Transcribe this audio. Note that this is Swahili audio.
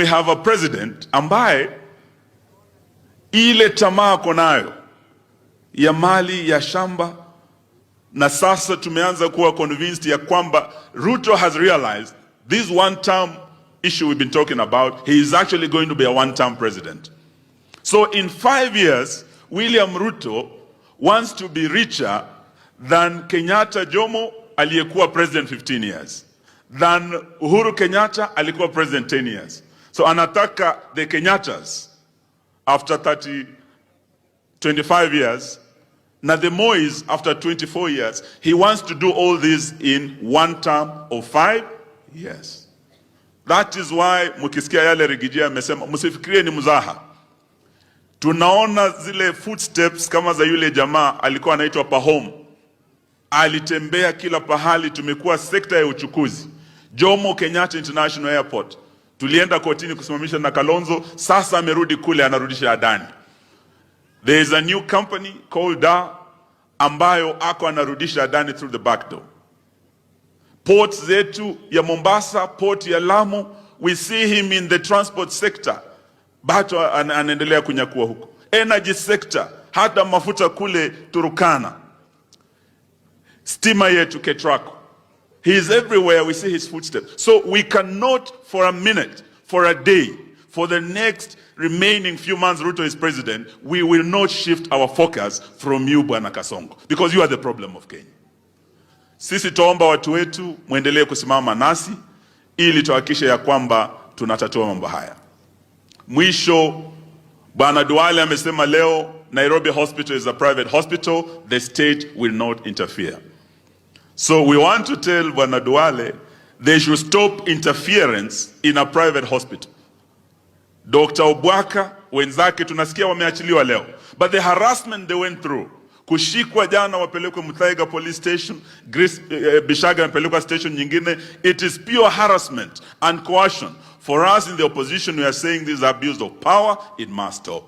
We have a president ambaye ile tamaa konayo ya mali ya shamba, na sasa tumeanza kuwa convinced ya kwamba Ruto has realized this one-term issue we've been talking about, he is actually going to be a one-term president. So in 5 years, William Ruto wants to be richer than Kenyatta Jomo aliyekuwa president 15 years, than Uhuru Kenyatta alikuwa president 10 years. So anataka the Kenyattas after 25 years, na the Mois after 24 years. He wants to do all this in one term of 5 years. That is why mukisikia yale Rigijia amesema msifikirie ni mzaha. Tunaona zile footsteps kama za yule jamaa alikuwa anaitwa Pahom. Alitembea kila pahali, tumekuwa sekta ya uchukuzi. Jomo Kenyatta International Airport, tulienda kotini kusimamisha na Kalonzo, sasa amerudi kule anarudisha Adani. There is a new company called Da ambayo ako anarudisha Adani through the back door. Ports zetu ya Mombasa, port ya Lamu, we see him in the transport sector. Bato anaendelea kunyakua huko. Energy sector, hata mafuta kule Turukana. Stima yetu Ketrako. He is everywhere, we see his footsteps. So we cannot for a minute, for a day, for the next remaining few months Ruto is president, we will not shift our focus from you, Bwana Kasongo, because you are the problem of Kenya. Sisi tuomba watu wetu muendelee kusimama nasi ili tuhakikishe ya kwamba tunatatua mambo haya. Mwisho, Bwana Duale amesema leo Nairobi Hospital is a private hospital, the state will not interfere. So we want to tell Bwana Duale they should stop interference in a private hospital. Dr. Obwaka wenzake tunasikia wameachiliwa leo, but the harassment they went through, kushikwa jana wapelekwe Muthaiga police station, Bishaga wapelekwa station nyingine, it is pure harassment and coercion. For us in the opposition, we are saying this abuse of power, it must stop.